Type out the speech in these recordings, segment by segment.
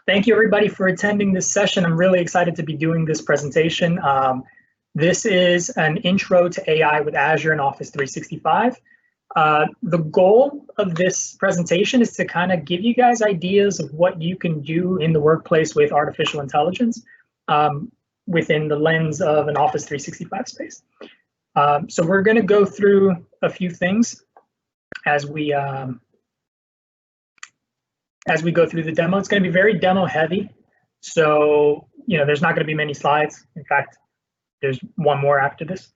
Thank you, everybody, for attending this session. I'm really excited to be doing this presentation. This is an intro to AI with Azure and Office 365. The goal of this presentation is to kind of give you guys ideas of what you can do in the workplace with artificial intelligence within the lens of an Office 365 space. So we're going to go through a few things as we go through the demo. It's going to be very demo heavy, so there's not going to be many slides. In fact, there's one more after this.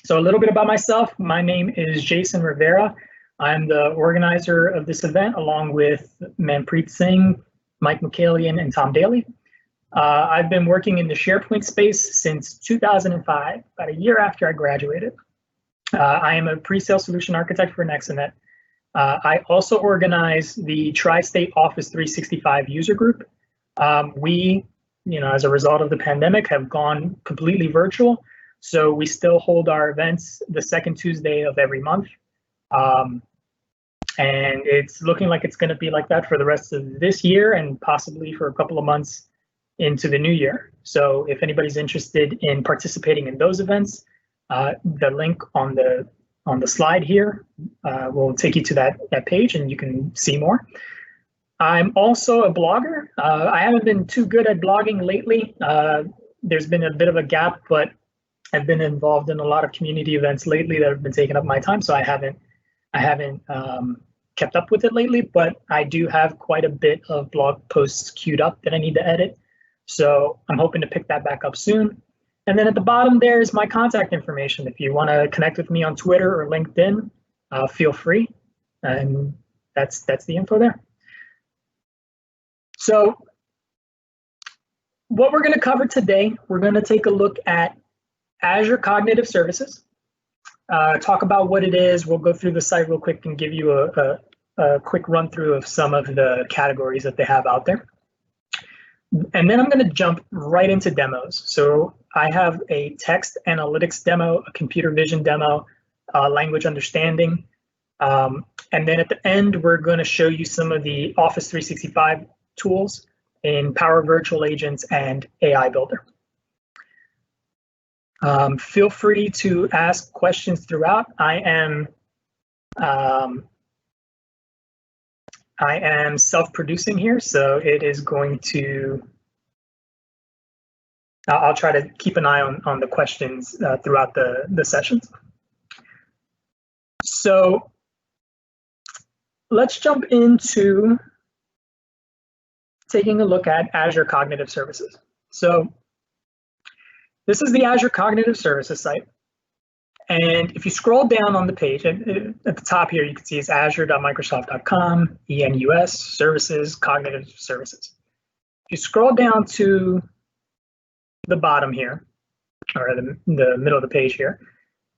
So a little bit about myself. My name is Jason Rivera. I'm the organizer of this event, along with Manpreet Singh, Mike McCallion, and Tom Daly. I've been working in the SharePoint space since 2005, about a year after I graduated. I am a pre-sale solution architect for Nexanet. I also organize the Tri-State Office 365 user group. We, as a result of the pandemic, have gone completely virtual. So we still hold our events the second Tuesday of every month. And it's looking like it's going to be like that for the rest of this year and possibly for a couple of months into the new year. So if anybody's interested in participating in those events, the link on the slide here will take you to that page and you can see more. I'm also a blogger. I haven't been too good at blogging lately. There's been a bit of a gap, but I've been involved in a lot of community events lately that have been taking up my time, so I haven't kept up with it lately, but I do have quite a bit of blog posts queued up that I need to edit. So I'm hoping to pick that back up soon. And then at the bottom there is my contact information. If you want to connect with me on Twitter or LinkedIn, feel free. And that's the info there. So what we're going to cover today, we're going to take a look at Azure Cognitive Services, talk about what it is. We'll go through the site real quick and give you a quick run through of some of the categories that they have out there. And then I'm going to jump right into demos. So I have a text analytics demo, a computer vision demo, language understanding. And then at the end, we're going to show you some of the Office 365 tools in Power Virtual Agents and AI Builder. Feel free to ask questions throughout. I am self-producing here, so it is going to, I'll try to keep an eye on the questions throughout the sessions. So let's jump into taking a look at Azure Cognitive Services. So this is the Azure Cognitive Services site. And if you scroll down on the page, at the top here, you can see it's azure.microsoft.com, ENUS, services, cognitive services. If you scroll down to the bottom here, or the middle of the page here,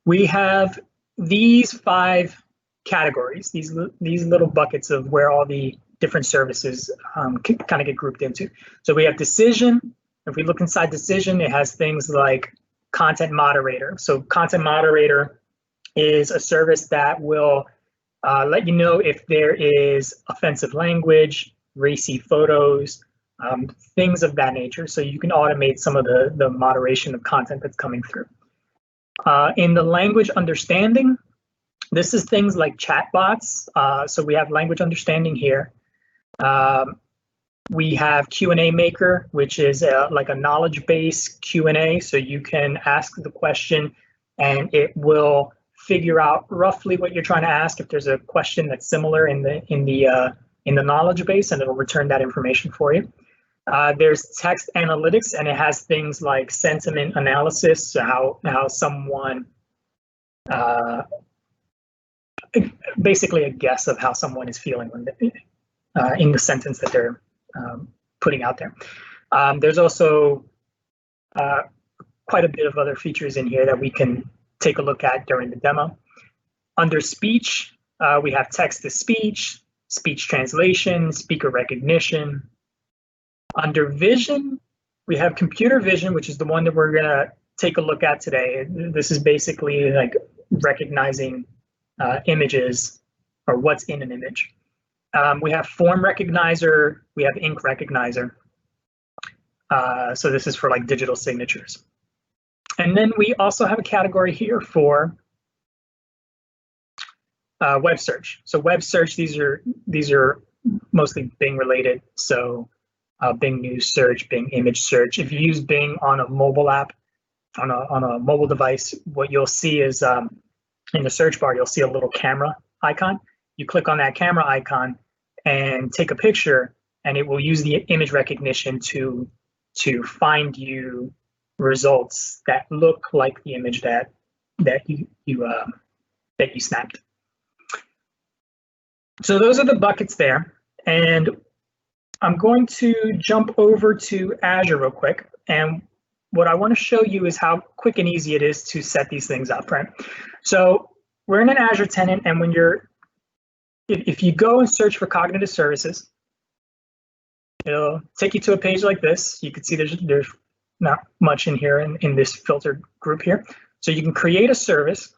we have these 5 categories, these little buckets of where all the different services kind of get grouped into. So we have decision. If we look inside decision, it has things like content moderator. So content moderator is a service that will let you know if there is offensive language, racy photos, things of that nature. So you can automate some of the moderation of content that's coming through. In the language understanding, this is things like chatbots. So we have language understanding here. We have Q&A Maker, which is like a knowledge base Q&A. So you can ask the question and it will figure out roughly what you're trying to ask if there's a question that's similar in the knowledge base, and it'll return that information for you. There's text analytics, and it has things like sentiment analysis, so how someone basically a guess of how someone is feeling when in the sentence that they're putting out there. There's also quite a bit of other features in here that we can take a look at during the demo. Under speech, we have text-to-speech, speech translation, speaker recognition. Under vision, we have computer vision, which is the one that we're going to take a look at today. This is basically like recognizing images or what's in an image. We have form recognizer, we have ink recognizer. So this is for like digital signatures. And then we also have a category here for web search. So web search, these are mostly Bing related. So Bing News Search, Bing Image Search. If you use Bing on a mobile app, on a mobile device, what you'll see is in the search bar, you'll see a little camera icon. You click on that camera icon and take a picture, and it will use the image recognition to find you results that look like the image that you snapped. So those are the buckets there, and I'm going to jump over to Azure real quick, and what I want to show you is how quick and easy it is to set these things up, right? So we're in an Azure tenant, and when if you go and search for Cognitive Services, it'll take you to a page like this. You can see there's not much in here in this filtered group here. So you can create a service,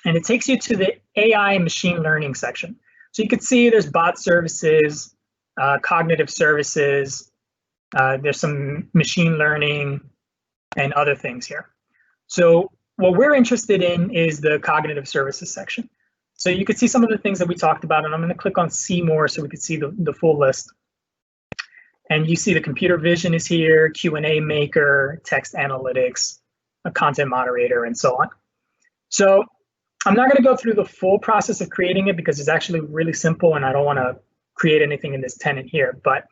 and it takes you to the AI and machine learning section. So you can see there's bot services, cognitive services, there's some machine learning and other things here. So what we're interested in is the cognitive services section. So you can see some of the things that we talked about, and I'm going to click on see more so we can see the full list. And you see the computer vision is here, Q&A maker, text analytics, a content moderator, and so on. So I'm not going to go through the full process of creating it because it's actually really simple, and I don't want to create anything in this tenant here. But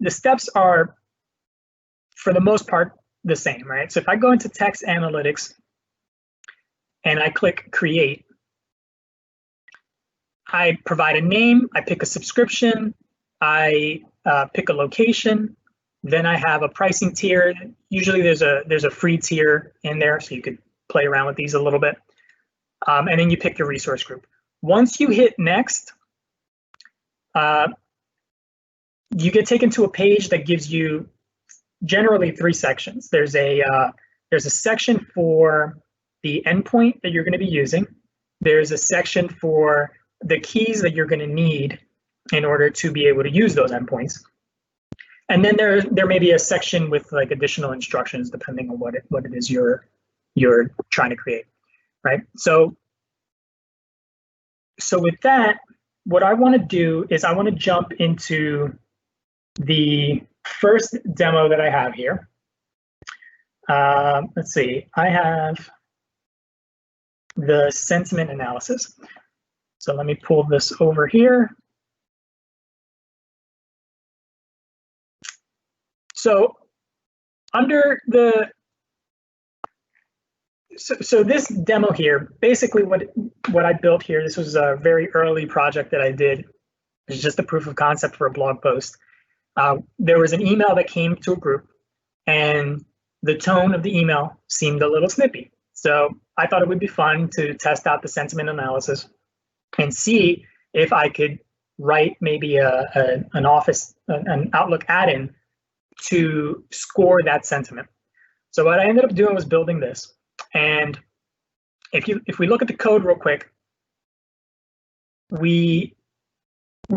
the steps are, for the most part, the same, right? So if I go into text analytics and I click create, I provide a name, I pick a subscription, I pick a location, then I have a pricing tier. Usually there's a free tier in there, so you could play around with these a little bit. And then you pick your resource group. Once you hit next, you get taken to a page that gives you generally 3 sections. There's a section for the endpoint that you're going to be using. There's a section for the keys that you're going to need in order to be able to use those endpoints. And then there may be a section with like additional instructions depending on what it is you're trying to create, right? So with that, what I want to do is I want to jump into the first demo that I have here. Let's see, I have the sentiment analysis. So let me pull this over here. So under the, so this demo here, basically what I built here, this was a very early project that I did. It's just a proof of concept for a blog post. There was an email that came to a group, and the tone of the email seemed a little snippy. So I thought it would be fun to test out the sentiment analysis and see if I could write maybe an Outlook add-in to score that sentiment. So what I ended up doing was building this. And if we look at the code real quick, we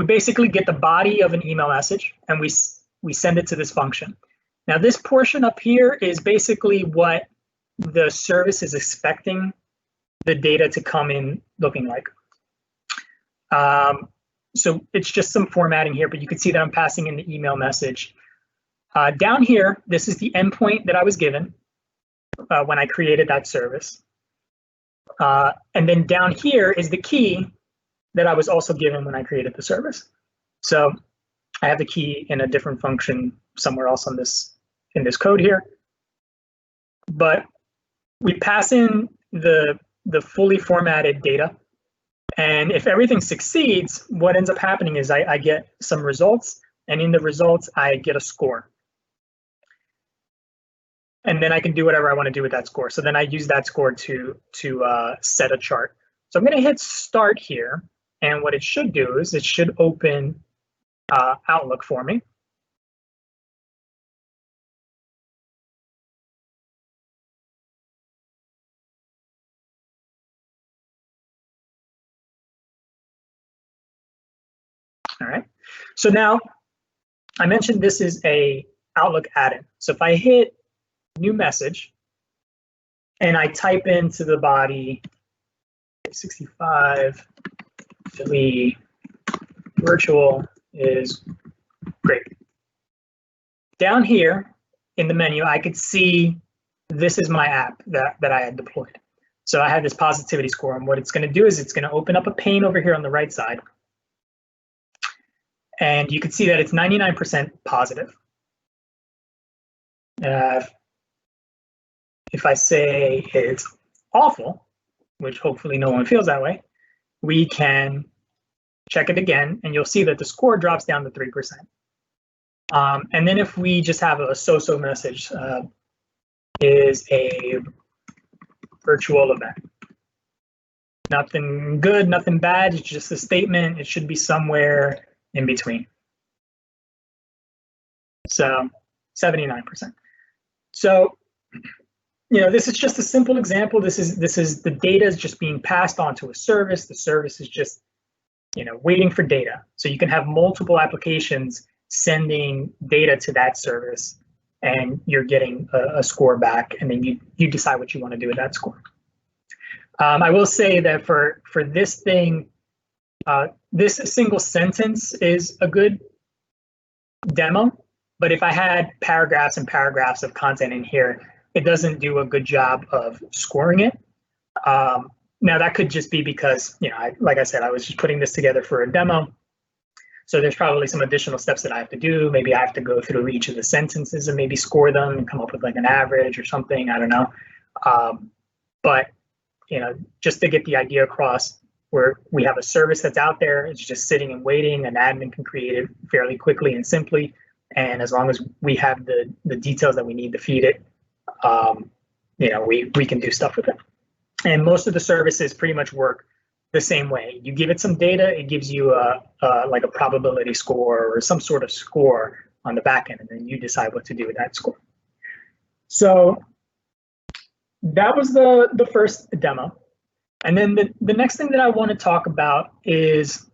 basically get the body of an email message and we send it to this function. Now this portion up here is basically what the service is expecting the data to come in looking like. So it's just some formatting here, but you can see that I'm passing in the email message. Down here, this is the endpoint that I was given when I created that service. And then down here is the key that I was also given when I created the service. So I have the key in a different function somewhere else on in this code here. But we pass in the fully formatted data. And if everything succeeds, what ends up happening is I get some results, and in the results, I get a score. And then I can do whatever I want to do with that score. So then I use that score to set a chart. So I'm going to hit start here. And what it should do is it should open Outlook for me. All right. So now I mentioned this is a Outlook add-in. So if I hit new message and I type into the body 65 Philly virtual is great. Down here in the menu, I could see this is my app that I had deployed. So I had this positivity score, and what it's going to do is it's going to open up a pane over here on the right side. And you can see that it's 99% positive. If I say it's awful, which hopefully no one feels that way, we can check it again, and you'll see that the score drops down to 3%. And then if we just have a so-so message, is a virtual event. Nothing good, nothing bad, it's just a statement. It should be somewhere in between. So 79%. So, this is just a simple example. This is the data is just being passed on to a service. The service is just, waiting for data. So you can have multiple applications sending data to that service, and you're getting a score back, and then you decide what you want to do with that score. I will say that for this thing, this single sentence is a good demo, but if I had paragraphs and paragraphs of content in here, it doesn't do a good job of scoring it. Now that could just be because, like I said, I was just putting this together for a demo. So there's probably some additional steps that I have to do. Maybe I have to go through each of the sentences and maybe score them and come up with like an average or something. I don't know. But, just to get the idea across, where we have a service that's out there, it's just sitting and waiting. An admin can create it fairly quickly and simply. And as long as we have the details that we need to feed it, we can do stuff with it. And most of the services pretty much work the same way. You give it some data, it gives you like a probability score or some sort of score on the back end, and then you decide what to do with that score. So that was the first demo. And then the next thing that I want to talk about is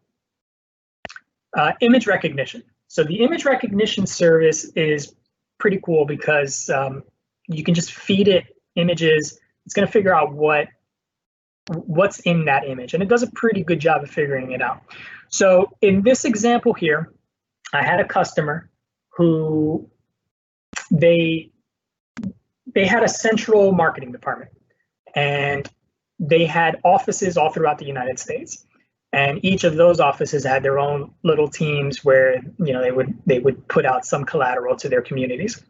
image recognition. So the image recognition service is pretty cool because you can just feed it images. It's going to figure out what's in that image, and it does a pretty good job of figuring it out. So in this example here, I had a customer who they had a central marketing department, and they had offices all throughout the United States, and each of those offices had their own little teams where they would put out some collateral to their communities.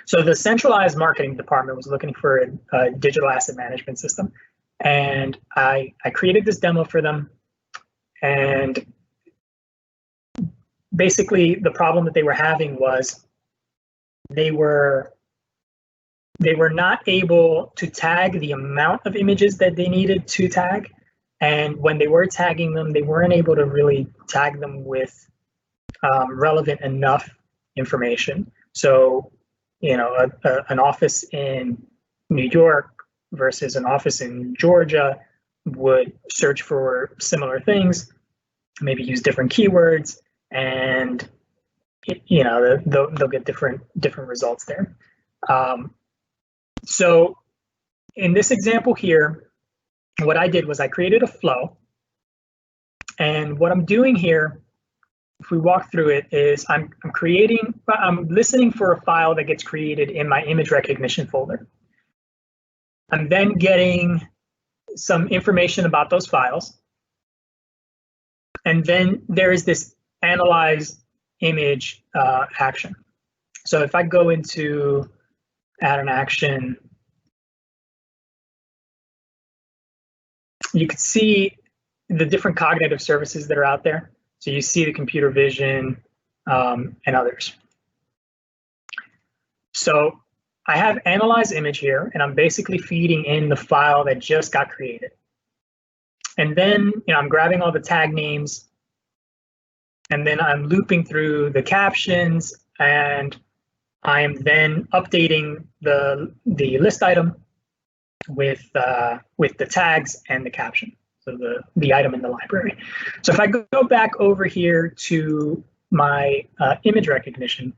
So the centralized marketing department was looking for a digital asset management system. And I created this demo for them. And basically the problem that they were having was they were not able to tag the amount of images that they needed to tag. And when they were tagging them, they weren't able to really tag them with relevant enough information. So, an office in New York versus an office in Georgia would search for similar things, maybe use different keywords, and they'll get different results there. So in this example here, what I did was I created a flow, and what I'm doing here, if we walk through it, is I'm listening for a file that gets created in my image recognition folder. I'm then getting some information about those files. And then there is this analyze image action. So if I go into add an action, you can see the different cognitive services that are out there. So you see the computer vision and others. So I have analyze image here, and I'm basically feeding in the file that just got created. And then I'm grabbing all the tag names, and then I'm looping through the captions, and I am then updating the list item with the tags and the caption, so the item in the library. So if I go back over here to my image recognition,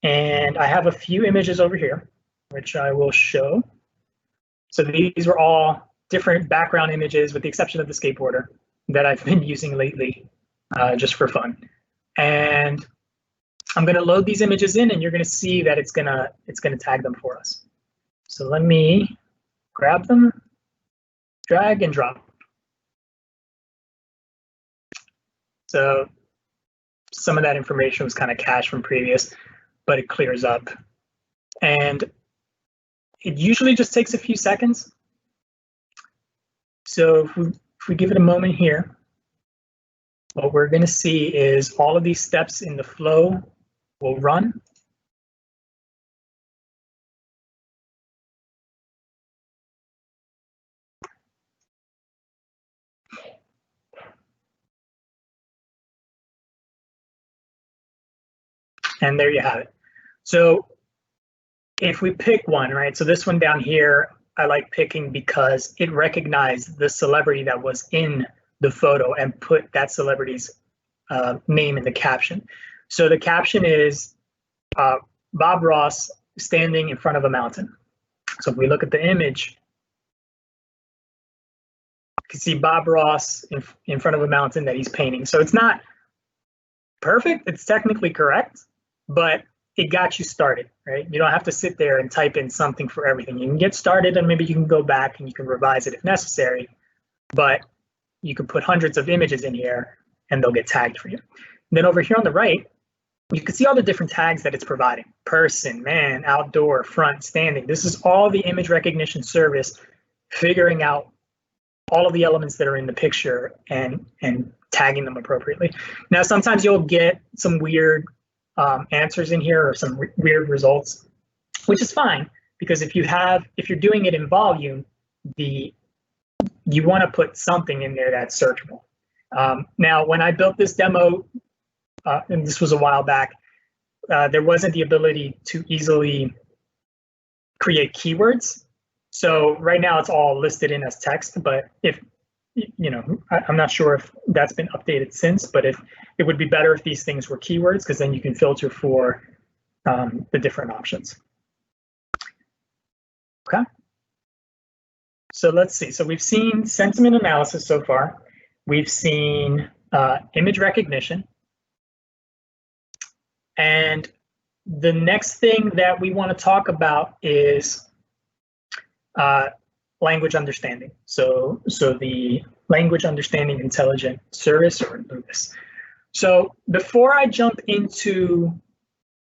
And I have a few images over here, which I will show. So these were all different background images with the exception of the skateboarder that I've been using lately just for fun. And I'm going to load these images in, and you're going to see that it's going to tag them for us. So let me grab them, drag and drop. So some of that information was kind of cached from previous, but it clears up. And it usually just takes a few seconds. So if we give it a moment here, what we're going to see is all of these steps in the flow will run. And there you have it. So if we pick one, right? So this one down here, I like picking because it recognized the celebrity that was in the photo and put that celebrity's name in the caption. So the caption is Bob Ross standing in front of a mountain. So if we look at the image, you can see Bob Ross in front of a mountain that he's painting. So it's not perfect, it's technically correct, but it got you started, right? You don't have to sit there and type in something for everything. You can get started and maybe you can go back and you can revise it if necessary, but you can put hundreds of images in here and they'll get tagged for you. And then over here on the right, you can see all the different tags that it's providing. Person, man, outdoor, front, standing. This is all the image recognition service figuring out all of the elements that are in the picture and tagging them appropriately. Now, sometimes you'll get some weird answers in here or some weird results, which is fine, because if you're doing it in volume, you want to put something in there that's searchable. Now, when I built this demo, and this was a while back, there wasn't the ability to easily create keywords. So right now it's all listed in as text, but if, I'm not sure if that's been updated since, but if it would be better if these things were keywords, because then you can filter for the different options. Okay. So let's see. So we've seen sentiment analysis so far. We've seen image recognition. And the next thing that we want to talk about is language understanding. So the language understanding intelligent service, or LUIS. So before I jump into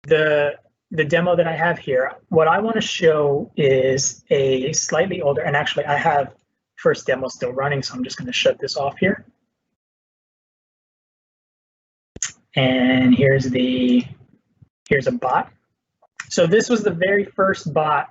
the demo that I have here, what I want to show is a slightly older, and actually I have first demo still running, so I'm just going to shut this off here. And here's a bot. So this was the very first bot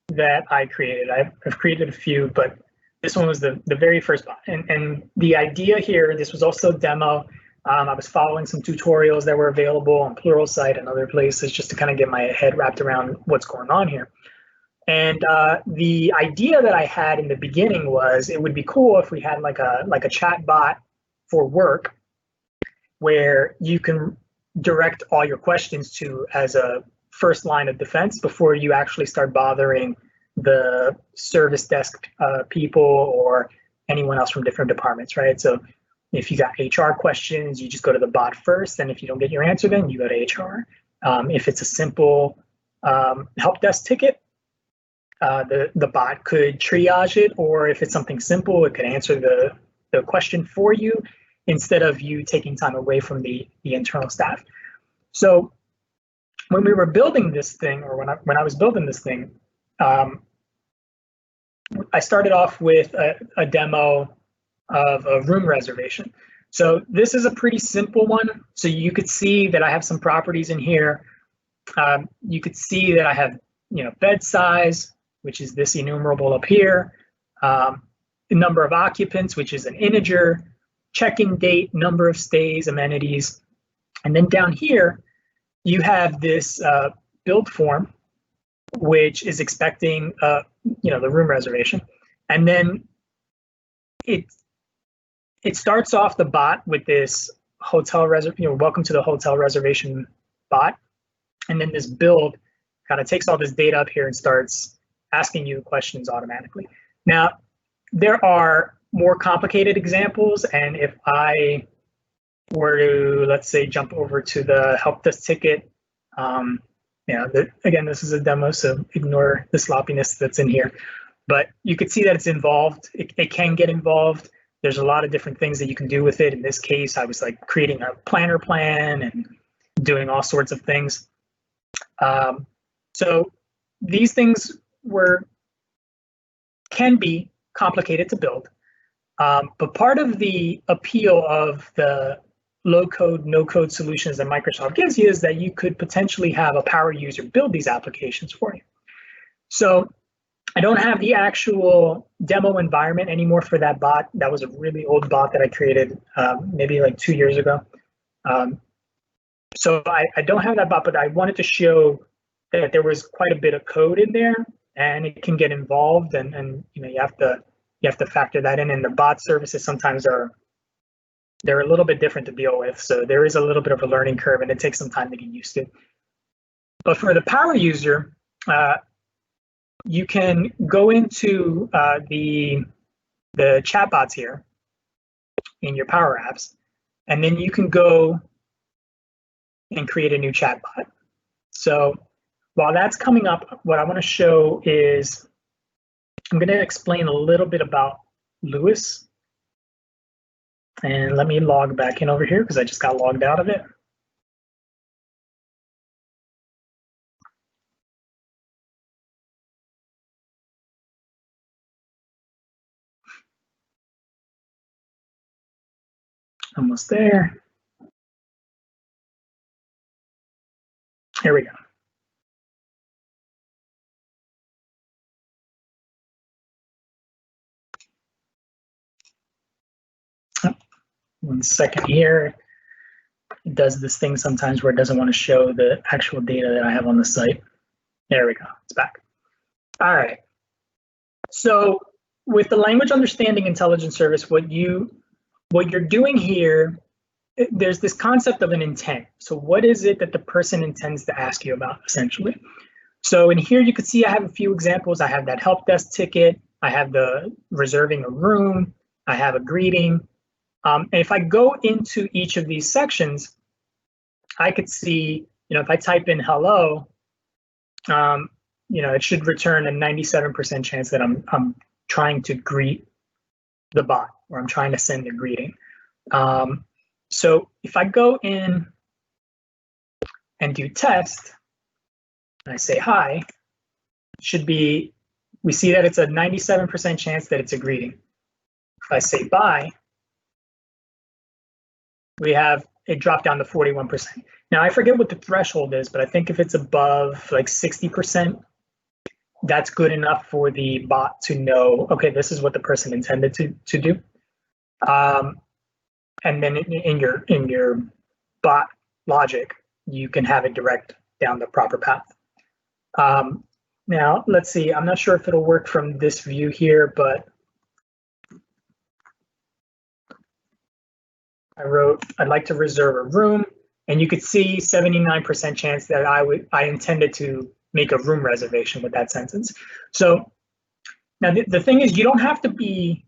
that I created. I've created a few, but this one was the very first bot. And the idea here, this was also a demo. I was following some tutorials that were available on Pluralsight and other places just to kind of get my head wrapped around what's going on here. And the idea that I had in the beginning was it would be cool if we had like a chat bot for work where you can direct all your questions to as a first line of defense before you actually start bothering the service desk people or anyone else from different departments, right? So if you got HR questions, you just go to the bot first, and if you don't get your answer, then you go to HR. If it's a simple help desk ticket, the bot could triage it, or if it's something simple, it could answer the question for you instead of you taking time away from the internal staff. So when we were building this thing, or when I was building this thing, I started off with a demo of a room reservation. So this is a pretty simple one. So you could see that I have some properties in here. You could see that I have, bed size, which is this enumerable up here, the number of occupants, which is an integer, check-in date, number of stays, amenities, and then down here you have this build form, which is expecting the room reservation, and then it starts off the bot with this hotel welcome to the hotel reservation bot, And then this build kind of takes all this data up here and starts asking you questions automatically. Now, there are more complicated examples, and if I were to, let's say, jump over to the help desk ticket, again, this is a demo, so ignore the sloppiness that's in here. But you could see that it's involved. It can get involved. There's a lot of different things that you can do with it. In this case, I was like creating a planner plan and doing all sorts of things. So these things can be complicated to build. But part of the appeal of the low-code, no-code solutions that Microsoft gives you is that you could potentially have a power user build these applications for you. So I don't have the actual demo environment anymore for that bot. That was a really old bot that I created maybe like 2 years ago. So I don't have that bot, but I wanted to show that there was quite a bit of code in there, and it can get involved, and you have to factor that in. And the bot services sometimes they're a little bit different to deal with, so there is a little bit of a learning curve, and it takes some time to get used to. But for the power user, you can go into the chatbots here in your Power Apps, and then you can go and create a new chatbot. So while that's coming up, what I want to show is I'm going to explain a little bit about Lewis. And let me log back in over here because I just got logged out of it. Almost there. Here we go. Oh, 1 second here. It does this thing sometimes where it doesn't want to show the actual data that I have on the site. There we go. It's back. All right. So with the language understanding intelligence service, what you're doing here, there's this concept of an intent. So what is it that the person intends to ask you about, essentially? So in here, you can see I have a few examples. I have that help desk ticket. I have the reserving a room. I have a greeting. And if I go into each of these sections, I could see, if I type in hello, it should return a 97% chance that I'm trying to greet the bot, or I'm trying to send a greeting. So if I go in and do test, and I say hi, we see that it's a 97% chance that it's a greeting. If I say bye, we have it dropped down to 41%. Now I forget what the threshold is, but I think if it's above like 60%, that's good enough for the bot to know, okay, this is what the person intended to do. And then in your bot logic, you can have it direct down the proper path. Now, let's see, I'm not sure if it'll work from this view here, but I wrote, I'd like to reserve a room, and you could see 79% chance that I intended to make a room reservation with that sentence. So now the thing is, you don't have to be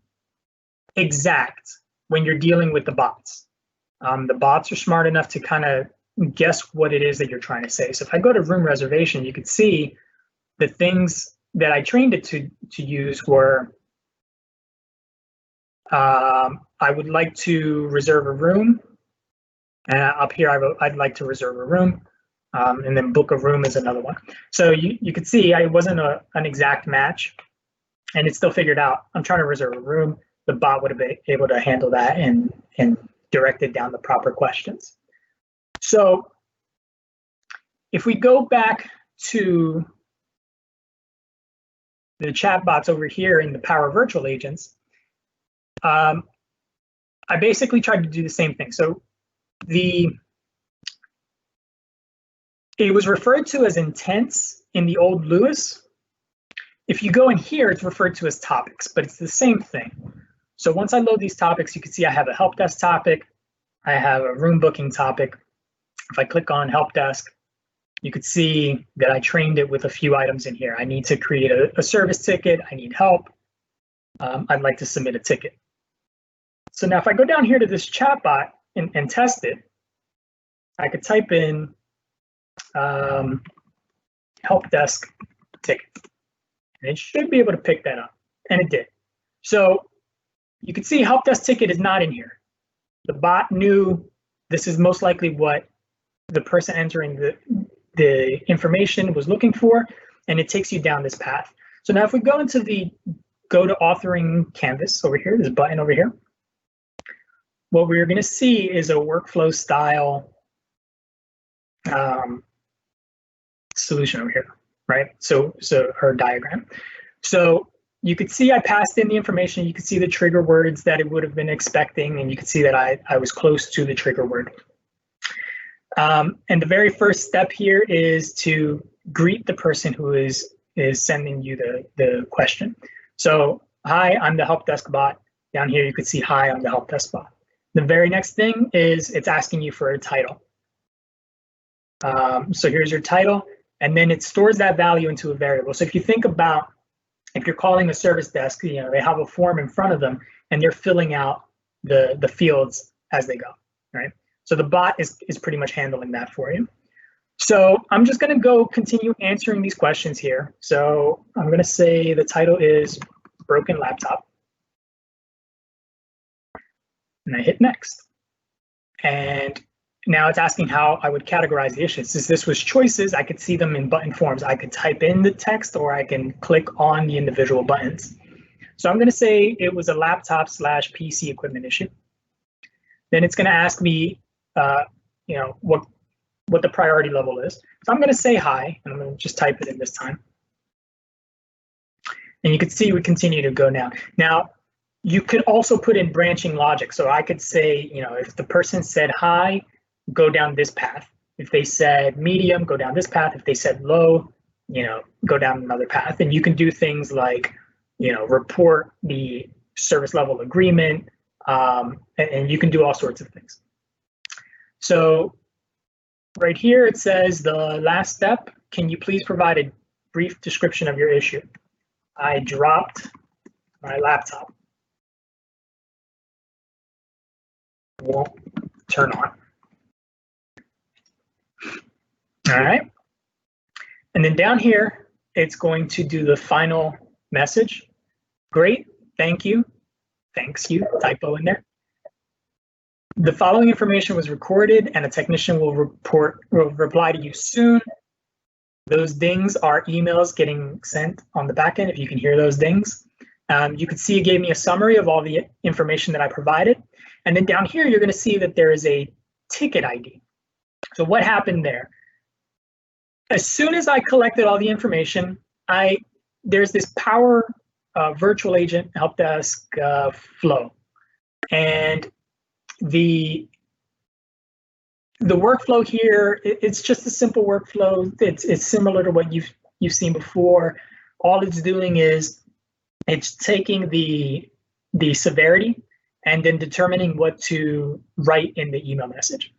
exact when you're dealing with the bots. The bots are smart enough to kind of guess what it is that you're trying to say. So if I go to room reservation, you could see the things that I trained it to use were, I would like to reserve a room. And up here I wrote, I'd like to reserve a room. And then book a room is another one. So you could see it wasn't an exact match, and it still figured out I'm trying to reserve a room. The bot would have been able to handle that and direct it down the proper questions. So if we go back to the chatbots over here in the Power Virtual Agents, I basically tried to do the same thing. So it was referred to as intents in the old Lewis. If you go in here, it's referred to as topics, but it's the same thing. So once I load these topics, you can see I have a help desk topic. I have a room booking topic. If I click on help desk, you could see that I trained it with a few items in here. I need to create a service ticket. I need help. I'd like to submit a ticket. So now if I go down here to this chatbot and test it, I could type in help desk ticket, and it should be able to pick that up, and it did. So you can see help desk ticket is not in here. The bot knew this is most likely what the person entering the information was looking for, and it takes you down this path. So now if we go into the go to authoring canvas over here, this button over here, what we're going to see is a workflow style solution over here, right? So her diagram. So you could see I passed in the information. You could see the trigger words that it would have been expecting, and you could see that I was close to the trigger word. And the very first step here is to greet the person who is sending you the question. So, hi, I'm the help desk bot. Down here, you could see, hi, I'm the help desk bot. The very next thing is it's asking you for a title. So here's your title, and then it stores that value into a variable. So if you think about, if you're calling a service desk, you know, they have a form in front of them and they're filling out the fields as they go, right? So the bot is pretty much handling that for you. So I'm just going to go continue answering these questions here. So I'm going to say the title is broken laptop. And I hit next. And now it's asking how I would categorize the issues. Since this was choices, I could see them in button forms. I could type in the text or I can click on the individual buttons. So I'm going to say it was a laptop / PC equipment issue. Then it's going to ask me, you know, what the priority level is. So I'm going to say hi, and I'm going to just type it in this time. And you can see we continue to go now. Now, you could also put in branching logic. So I could say, you know, if the person said hi, go down this path. If they said medium, go down this path. If they said low, you know, go down another path. And you can do things like, you know, report the service level agreement, and you can do all sorts of things. So right here, it says the last step, can you please provide a brief description of your issue? I dropped my laptop. Won't turn on. All right. And then down here, it's going to do the final message. Great, thank you. Thanks you, typo in there. The following information was recorded and a technician will reply to you soon. Those dings are emails getting sent on the back end, if you can hear those dings. You can see it gave me a summary of all the information that I provided. And then down here, you're going to see that there is a ticket ID. So what happened there? As soon as I collected all the information, there's this Power Virtual Agent Help Desk flow. And the workflow here, it's just a simple workflow. It's similar to what you've seen before. All it's doing is it's taking the severity and then determining what to write in the email message.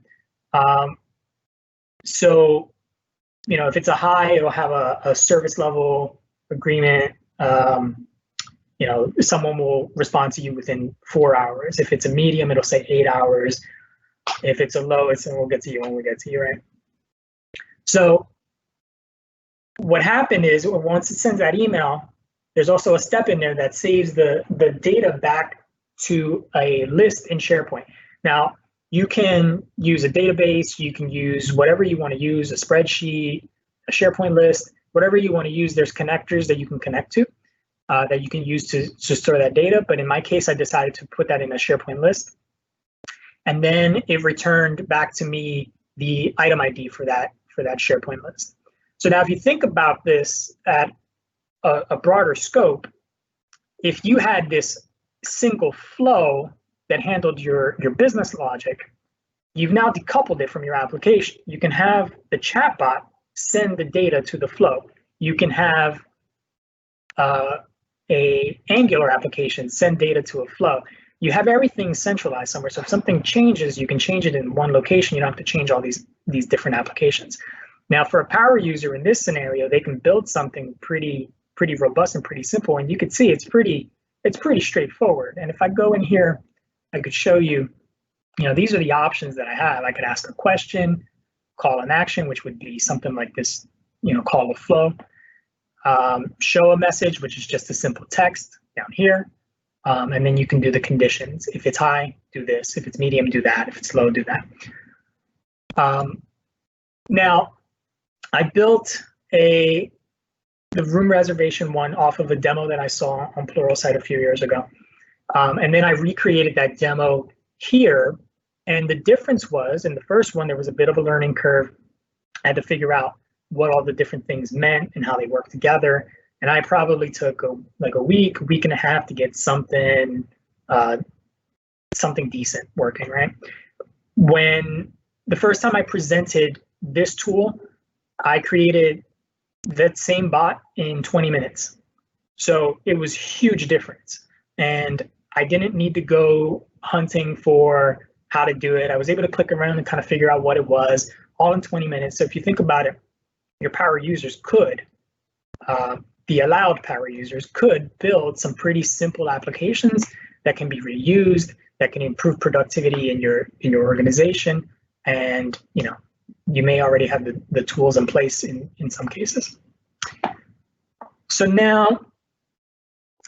So, you know, if it's a high, it'll have a service level agreement. You know, someone will respond to you within 4 hours. If it's a medium, it'll say 8 hours. If it's a low, it's we'll get to you when we get to you, right? So what happened is once it sends that email, there's also a step in there that saves the data back to a list in SharePoint. Now, you can use a database, you can use whatever you want to use, a spreadsheet, a SharePoint list, whatever you want to use. There's connectors that you can connect to that you can use to store that data. But in my case, I decided to put that in a SharePoint list. And then it returned back to me the item ID for that SharePoint list. So now if you think about this at a broader scope, if you had this single flow that handled your business logic, you've now decoupled it from your application. You can have the chatbot send the data to the flow. You can have a Angular application send data to a flow. You have everything centralized somewhere. So if something changes, you can change it in one location. You don't have to change all these different applications. Now, for a power user in this scenario, they can build something pretty robust and pretty simple, and you can see it's pretty straightforward. And if I go in here, I could show you, these are the options that I have. I could ask a question, call an action, which would be something like this, call a flow, show a message, which is just a simple text down here. And then you can do the conditions. If it's high, do this. If it's medium, do that. If it's low, do that. Now, I built the room reservation one off of a demo that I saw on Pluralsight a few years ago. And then I recreated that demo here. And the difference was, in the first one, there was a bit of a learning curve. I had to figure out what all the different things meant and how they work together. And I probably took a week and a half to get something decent working, right? When the first time I presented this tool, I created that same bot in 20 minutes. So it was huge difference. And I didn't need to go hunting for how to do it. I was able to click around and kind of figure out what it was, all in 20 minutes. So if you think about it, your power users could, the allowed power users could build some pretty simple applications that can be reused, that can improve productivity in your organization. And you may already have the tools in place in some cases. So now,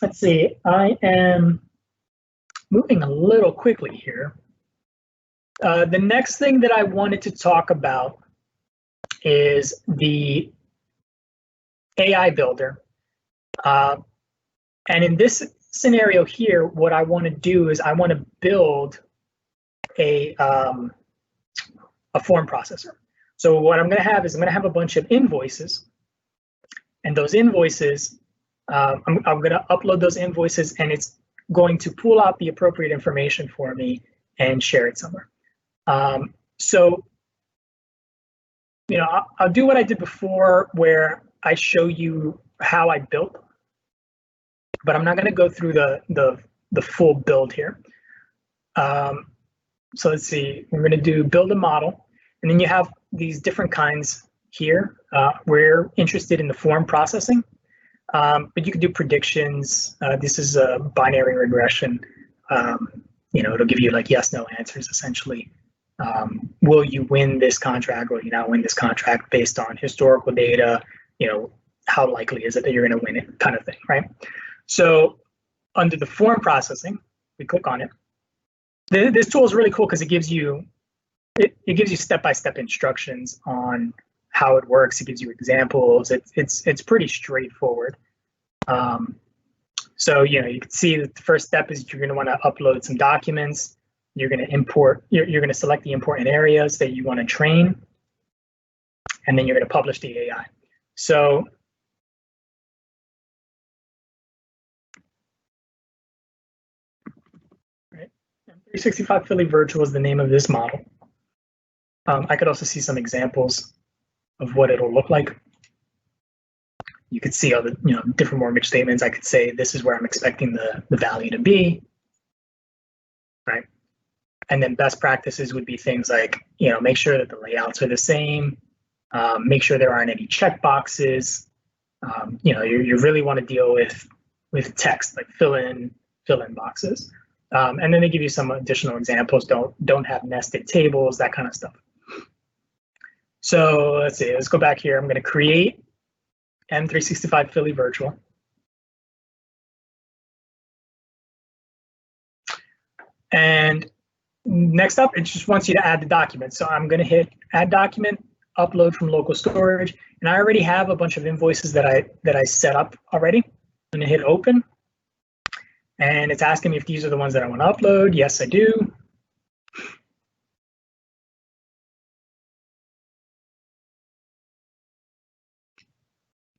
let's see, I am moving a little quickly here. The next thing that I wanted to talk about is the AI builder. And in this scenario here, what I want to do is I want to build a form processor. So what I'm going to have is I'm going to have a bunch of invoices, and those invoices, I'm going to upload those invoices, and it's going to pull out the appropriate information for me and share it somewhere. So, I'll do what I did before, where I show you how I built, but I'm not going to go through the full build here. So let's see, we're going to do build a model, and then you have these different kinds here. We're interested in the form processing, but you can do predictions. This is a binary regression. It'll give you like yes, no answers essentially. Will you win this contract? Will you not win this contract based on historical data? How likely is it that you're going to win it, kind of thing, right? So under the form processing, we click on it. This tool is really cool because it gives you step-by-step instructions on how it works. It gives you examples. It's pretty straightforward. So you can see that the first step is you're going to want to upload some documents. You're going to import. You're going to select the important areas that you want to train, and then you're going to publish the AI. So right, 365 Philly Virtual is the name of this model. I could also see some examples of what it'll look like. You could see all the different mortgage statements. I could say this is where I'm expecting the value to be, right? And then best practices would be things like make sure that the layouts are the same, make sure there aren't any check boxes. You really want to deal with text, like fill in boxes, and then they give you some additional examples. Don't have nested tables, that kind of stuff. So let's see, let's go back here. I'm going to create M365 Philly Virtual. And next up, it just wants you to add the document. So I'm going to hit add document, upload from local storage. And I already have a bunch of invoices that I set up already. I'm going to hit open. And it's asking me if these are the ones that I want to upload. Yes, I do.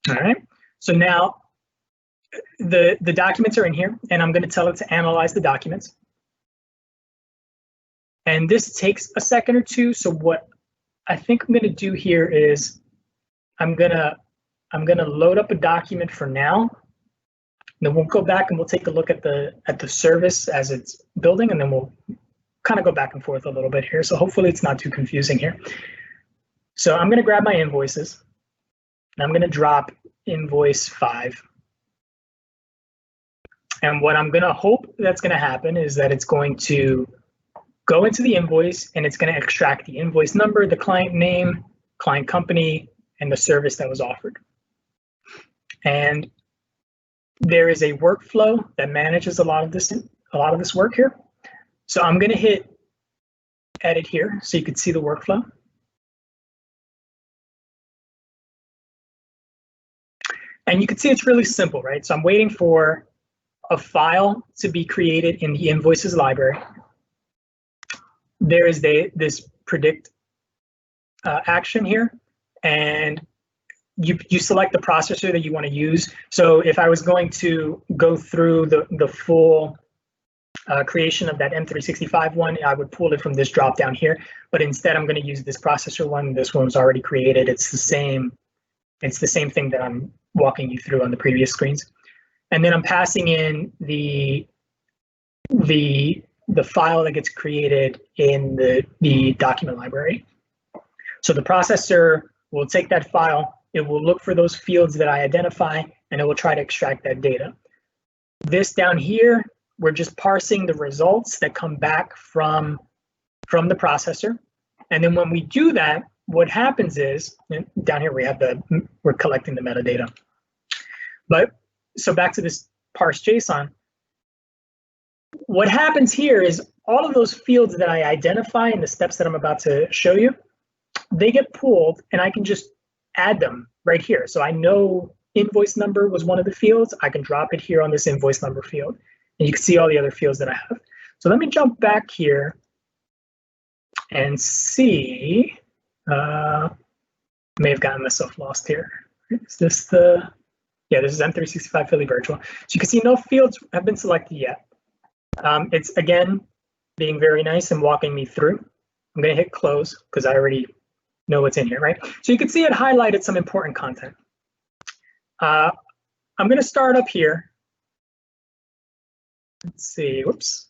All right, so now the documents are in here, and I'm going to tell it to analyze the documents. And this takes a second or two. So what I think I'm going to do here is I'm going to load up a document for now. Then we'll go back and we'll take a look at the service as it's building, and then we'll kind of go back and forth a little bit here. So hopefully it's not too confusing here. So I'm going to grab my invoices, and I'm going to drop invoice 5. And what I'm going to hope that's going to happen is that it's going to go into the invoice, and it's going to extract the invoice number, the client name, client company, and the service that was offered. And there is a workflow that manages a lot of this work here. So I'm going to hit edit here so you can see the workflow. And you can see it's really simple, right? So I'm waiting for a file to be created in the invoices library. There is this predict action here, and you select the processor that you want to use. So if I was going to go through the full creation of that M365 one, I would pull it from this drop down here. But instead, I'm going to use this processor one. This one was already created. It's the same thing that I'm walking you through on the previous screens. And then I'm passing in the file that gets created in the document library. So the processor will take that file, it will look for those fields that I identify, and it will try to extract that data. This down here, we're just parsing the results that come back from the processor. And then when we do that, what happens is, down here we're collecting the metadata. But so back to this parse JSON, what happens here is all of those fields that I identify in the steps that I'm about to show you, they get pulled, and I can just add them right here. So I know invoice number was one of the fields. I can drop it here on this invoice number field, and you can see all the other fields that I have. So let me jump back here and see. May have gotten myself lost here. Is this the? Yeah, this is M365 Philly Virtual. So you can see no fields have been selected yet. It's again being very nice and walking me through. I'm going to hit close because I already know what's in here, right? So you can see it highlighted some important content. I'm going to start up here. Let's see. Whoops.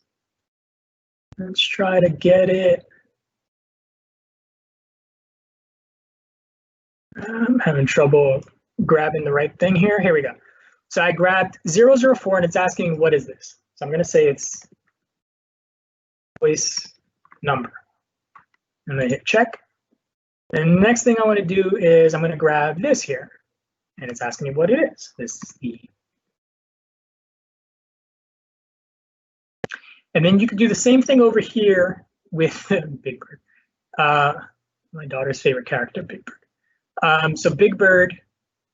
Let's try to get it. I'm having trouble grabbing the right thing here. Here we go. So I grabbed 004, and it's asking me, what is this? So I'm going to say it's invoice number. I'm going to hit check. And the next thing I want to do is I'm going to grab this here, and it's asking me what it is. This is the. And then you can do the same thing over here with Big Bird, my daughter's favorite character, Big Bird. So Big Bird,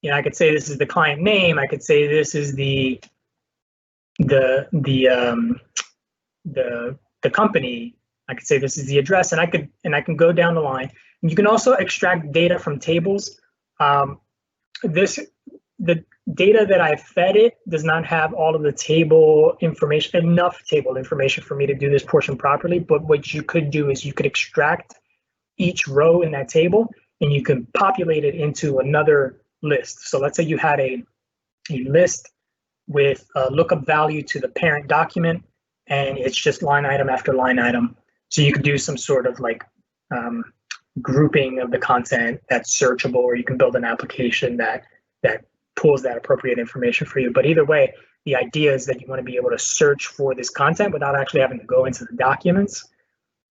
you know, I could say this is the client name. I could say this is the company. I could say this is the address, and I can go down the line. And you can also extract data from tables. The data that I fed it does not have all of the table information, enough table information for me to do this portion properly. But what you could do is you could extract each row in that table, and you can populate it into another list. So let's say you had a list with a lookup value to the parent document, and it's just line item after line item. So you could do some sort of like grouping of the content that's searchable, or you can build an application that pulls that appropriate information for you. But either way, the idea is that you want to be able to search for this content without actually having to go into the documents,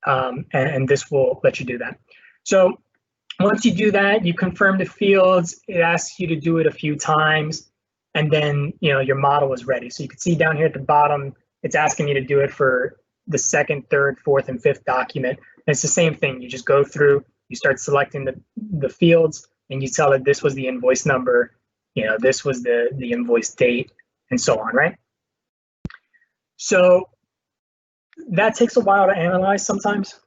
and this will let you do that. So once you do that, you confirm the fields. It asks you to do it a few times, and then your model is ready. So you can see down here at the bottom, it's asking you to do it for the second, third, fourth, and fifth document. And it's the same thing. You just go through, you start selecting the fields, and you tell it this was the invoice number, this was the invoice date, and so on, right? So that takes a while to analyze sometimes.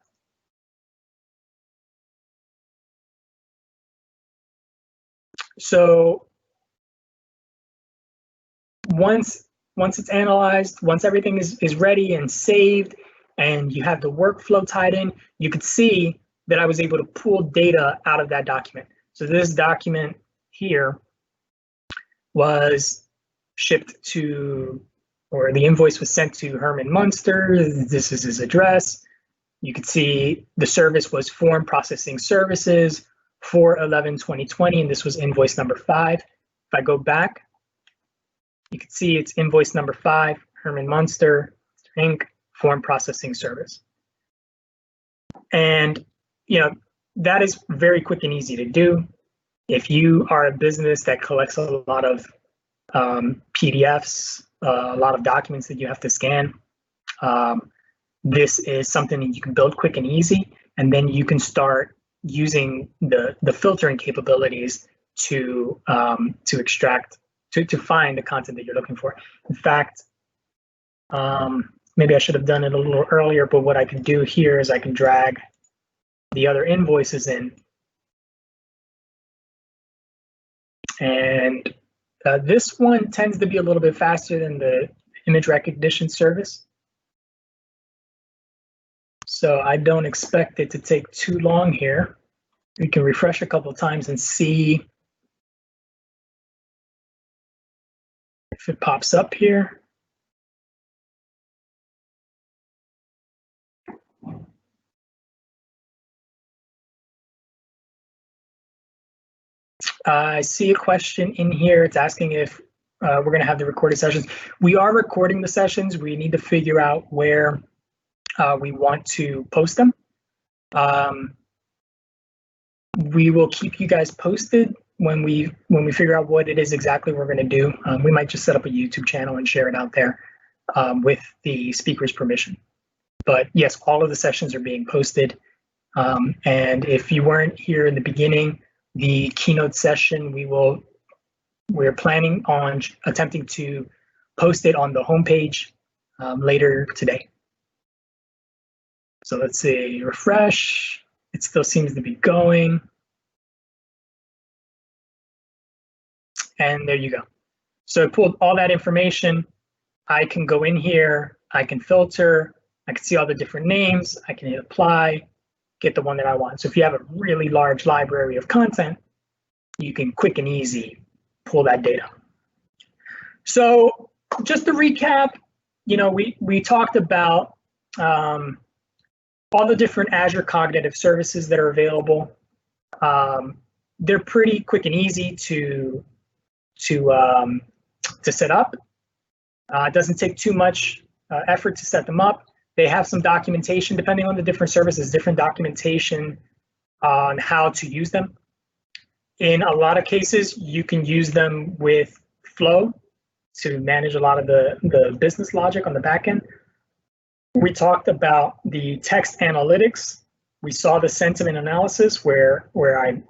So once it's analyzed, once everything is ready and saved, and you have the workflow tied in, you could see that I was able to pull data out of that document. So this document here was shipped to, or the invoice was sent to Herman Munster. This is his address. You could see the service was form processing services 4/11/2020, and this was invoice number 5. If I go back, you can see it's invoice number 5, Herman Munster, Inc., form processing service. And that is very quick and easy to do. If you are a business that collects a lot of PDFs, a lot of documents that you have to scan, this is something that you can build quick and easy, and then you can start using the filtering capabilities to extract, to find the content that you're looking for. In fact, maybe I should have done it a little earlier, but what I can do here is I can drag the other invoices in. And this one tends to be a little bit faster than the image recognition service. So I don't expect it to take too long here. We can refresh a couple of times and see if it pops up here. I see a question in here. It's asking if we're going to have the recorded sessions. We are recording the sessions. We need to figure out where we want to post them. We will keep you guys posted when we figure out what it is exactly we're going to do. We might just set up a YouTube channel and share it out there with the speaker's permission. But yes, all of the sessions are being posted. And if you weren't here in the beginning, the keynote session, we're planning on attempting to post it on the homepage later today. So let's see, refresh. It still seems to be going. And there you go. So I pulled all that information. I can go in here, I can filter, I can see all the different names, I can hit apply, get the one that I want. So if you have a really large library of content, you can quick and easy pull that data. So just to recap, we talked about all the different Azure Cognitive Services that are available. They're pretty quick and easy to set up. It doesn't take too much effort to set them up. They have some documentation, depending on the different services, different documentation on how to use them. In a lot of cases, you can use them with Flow to manage a lot of the business logic on the back end. We talked about the text analytics. We saw the sentiment analysis where I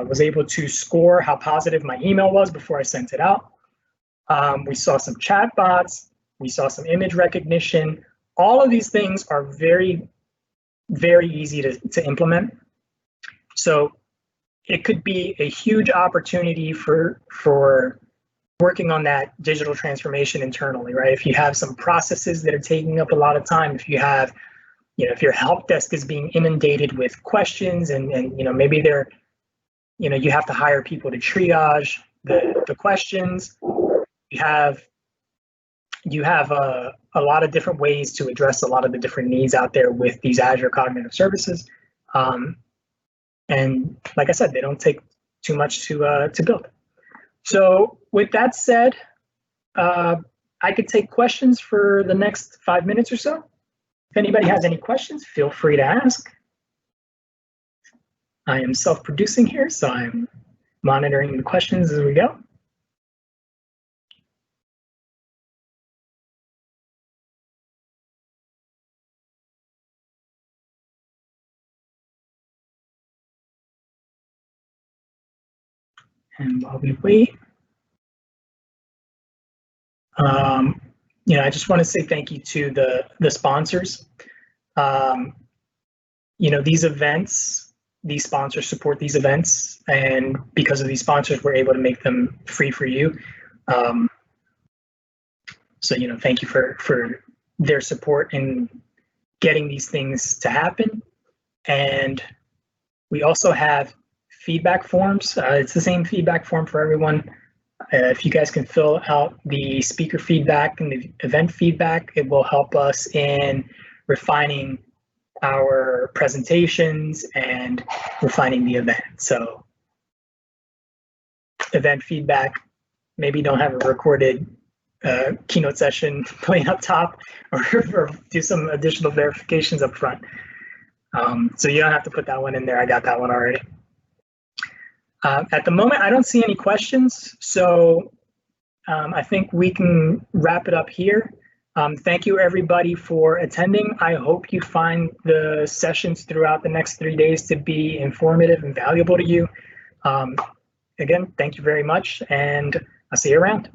was able to score how positive my email was before I sent it out. We saw some chatbots. We saw some image recognition. All of these things are very, very easy to implement. So it could be a huge opportunity for working on that digital transformation internally, right? If you have some processes that are taking up a lot of time, if you have, if your help desk is being inundated with questions and maybe they're, you have to hire people to triage the questions. You have a lot of different ways to address a lot of the different needs out there with these Azure Cognitive Services. And like I said, they don't take too much to build. So with that said, I could take questions for the next 5 minutes or so. If anybody has any questions, feel free to ask. I am self-producing here, so I'm monitoring the questions as we go. And while we wait, I just want to say thank you to the sponsors. These events, these sponsors support these events, and because of these sponsors, we're able to make them free for you. So thank you for their support in getting these things to happen. And we also have feedback forms. It's the same feedback form for everyone. If you guys can fill out the speaker feedback and the event feedback, it will help us in refining our presentations and refining the event. So event feedback, maybe don't have a recorded keynote session playing up top, or do some additional verifications up front. So you don't have to put that one in there. I got that one already. At the moment, I don't see any questions, so I think we can wrap it up here. Thank you, everybody, for attending. I hope you find the sessions throughout the next 3 days to be informative and valuable to you. Again, thank you very much, and I'll see you around.